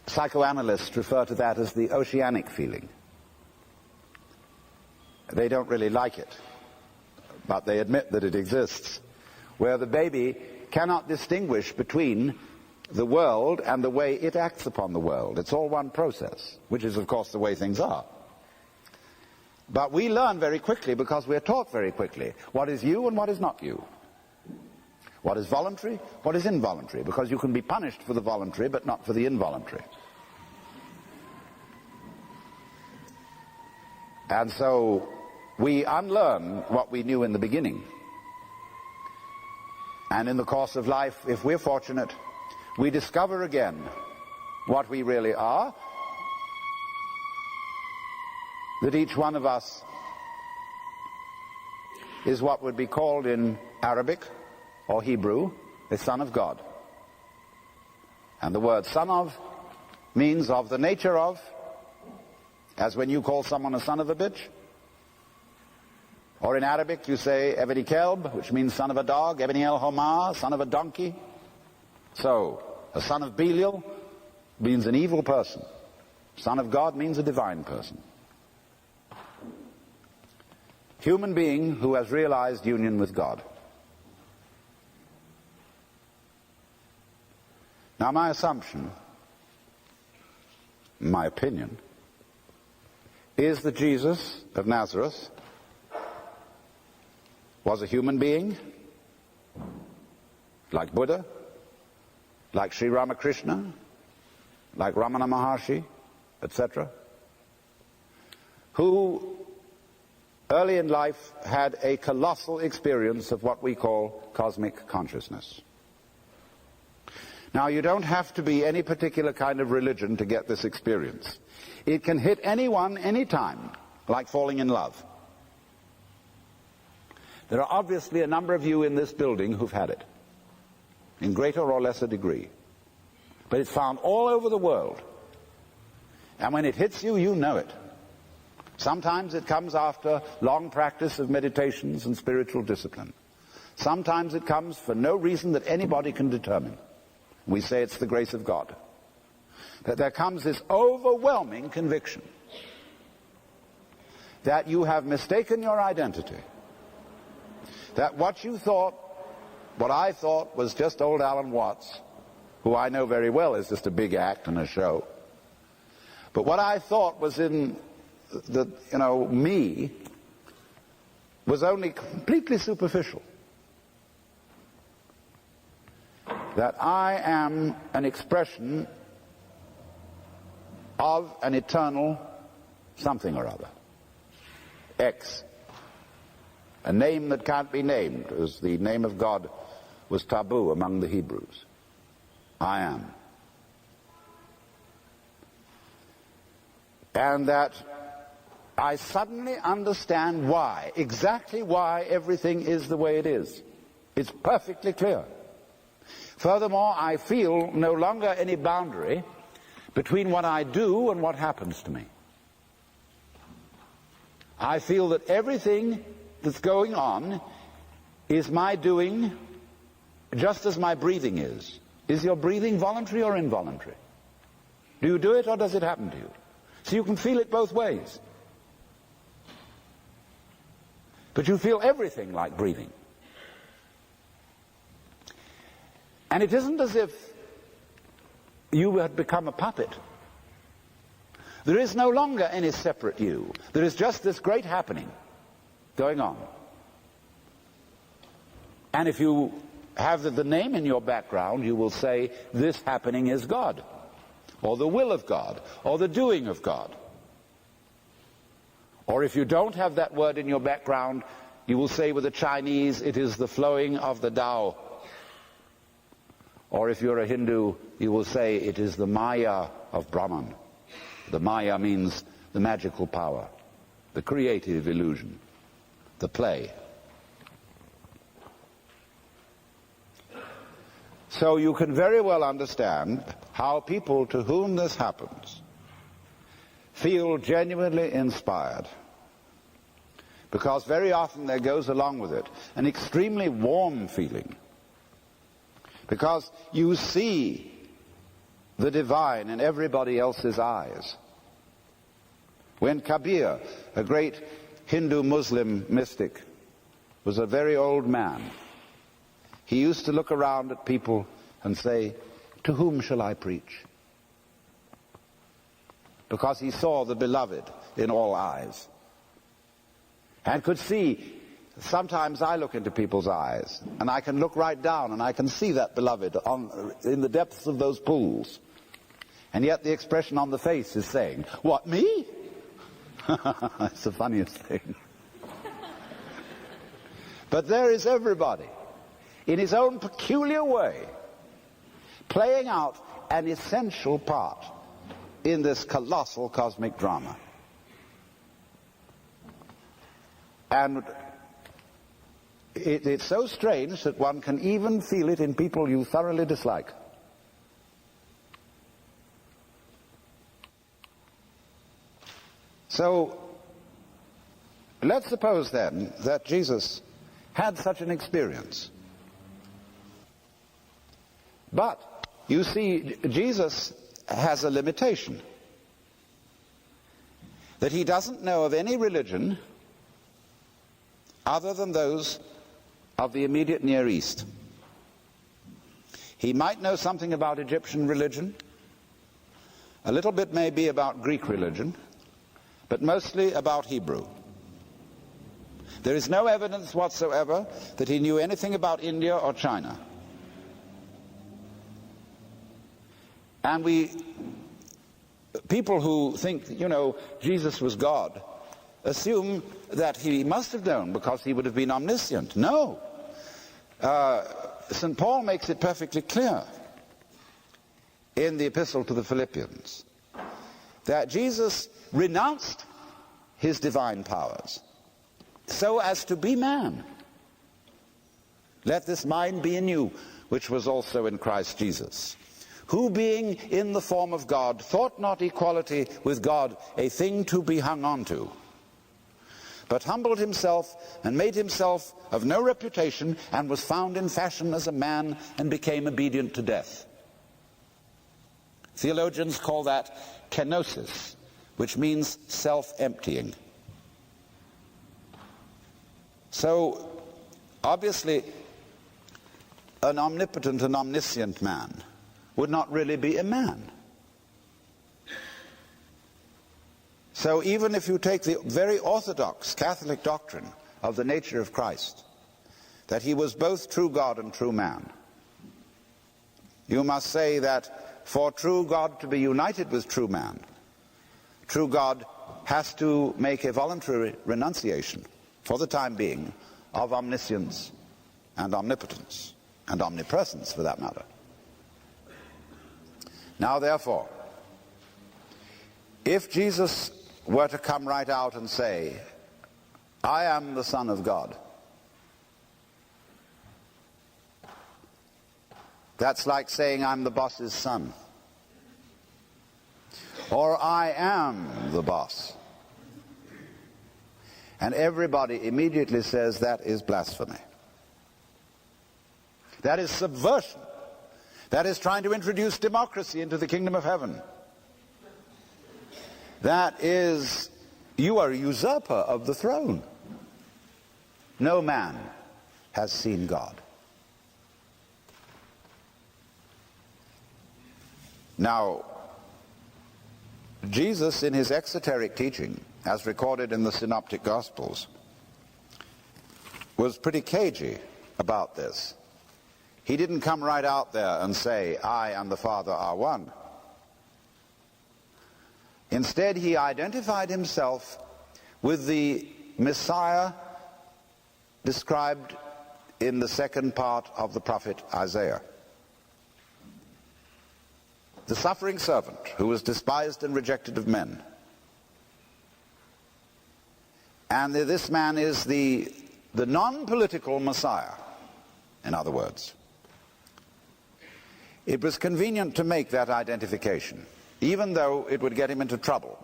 Psychoanalysts refer to that as the oceanic feeling. They don't really like it, but they admit that it exists, where the baby cannot distinguish between the world and the way it acts upon the world. It's all one process, which is, of course, the way things are. But we learn very quickly because we're taught very quickly what is you and what is not you. What is voluntary, what is involuntary, because you can be punished for the voluntary but not for the involuntary. And so we unlearn what we knew in the beginning. And in the course of life, if we're fortunate, we discover again what we really are, that each one of us is what would be called in Arabic or Hebrew a son of God. And the word son of means of the nature of, as when you call someone a son of a bitch. Or in Arabic you say Ebni Kelb, which means son of a dog, Ebni El Homar, son of a donkey. So, a son of Belial means an evil person. Son of God means a divine person. Human being who has realized union with God. Now my assumption, my opinion, is that Jesus of Nazareth was a human being, like Buddha, like Sri Ramakrishna, like Ramana Maharshi, etc., who early in life had a colossal experience of what we call cosmic consciousness. Now, you don't have to be any particular kind of religion to get this experience. It can hit anyone, anytime, like falling in love. There are obviously a number of you in this building who've had it, in greater or lesser degree. But it's found all over the world. And when it hits you, you know it. Sometimes it comes after long practice of meditations and spiritual discipline. Sometimes it comes for no reason that anybody can determine. We say it's the grace of God. That there comes this overwhelming conviction that you have mistaken your identity. That what you thought, what I thought was just old Alan Watts, who I know very well is just a big act and a show. But what I thought was in the, me, was only completely superficial. That I am an expression of an eternal something or other. X. A name that can't be named, as the name of God was taboo among the Hebrews. I am. And that I suddenly understand why, exactly why everything is the way it is. It's perfectly clear. Furthermore, I feel no longer any boundary between what I do and what happens to me. I feel that everything that's going on is my doing, just as my breathing is. Is your breathing voluntary or involuntary? Do you do it or does it happen to you? So you can feel it both ways. But you feel everything like breathing. And it isn't as if you had become a puppet. There is no longer any separate you. There is just this great happening going on. And if you have the name in your background, you will say, this happening is God, or the will of God, or the doing of God. Or if you don't have that word in your background, you will say with the Chinese, it is the flowing of the Tao. Or if you're a Hindu, you will say it is the Maya of Brahman. The Maya means the magical power, the creative illusion, the play. So you can very well understand how people to whom this happens feel genuinely inspired. Because very often there goes along with it an extremely warm feeling. Because you see the divine in everybody else's eyes. When Kabir, a great Hindu-Muslim mystic, was a very old man, he used to look around at people and say, "To whom shall I preach?" Because he saw the beloved in all eyes. And could see, sometimes I look into people's eyes, and I can look right down, and I can see that beloved in the depths of those pools. And yet the expression on the face is saying, "What, me?" It's the funniest thing. But there is everybody, in his own peculiar way, playing out an essential part in this colossal cosmic drama. And it's so strange that one can even feel it in people you thoroughly dislike. So, let's suppose then that Jesus had such an experience. But, you see, Jesus has a limitation. That he doesn't know of any religion other than those of the immediate Near East. He might know something about Egyptian religion, a little bit maybe about Greek religion, but mostly about Hebrew. There is no evidence whatsoever that he knew anything about India or China. And people who think, Jesus was God, assume that he must have known because he would have been omniscient. No. St. Paul makes it perfectly clear in the epistle to the Philippians that Jesus renounced his divine powers so as to be man. Let this mind be in you, which was also in Christ Jesus, who being in the form of God thought not equality with God a thing to be hung on to, but humbled himself and made himself of no reputation, and was found in fashion as a man, and became obedient to death. Theologians call that kenosis, which means self-emptying. So, obviously, an omnipotent and omniscient man would not really be a man. So even if you take the very orthodox Catholic doctrine of the nature of Christ, that he was both true God and true man, you must say that for true God to be united with true man, true God has to make a voluntary renunciation, for the time being, of omniscience and omnipotence, and omnipresence for that matter. Now therefore, if Jesus were to come right out and say, "I am the Son of God," that's like saying I'm the boss's son. Or I am the boss. And everybody immediately says that is blasphemy. That is subversion. That is trying to introduce democracy into the kingdom of heaven. That is, you are a usurper of the throne. No man has seen God. Now, Jesus, in his exoteric teaching, as recorded in the Synoptic Gospels, was pretty cagey about this. He didn't come right out there and say, "I and the Father are one." Instead, he identified himself with the Messiah described in the second part of the prophet Isaiah. The suffering servant who was despised and rejected of men. And this man is the non-political Messiah, in other words. It was convenient to make that identification, even though it would get him into trouble.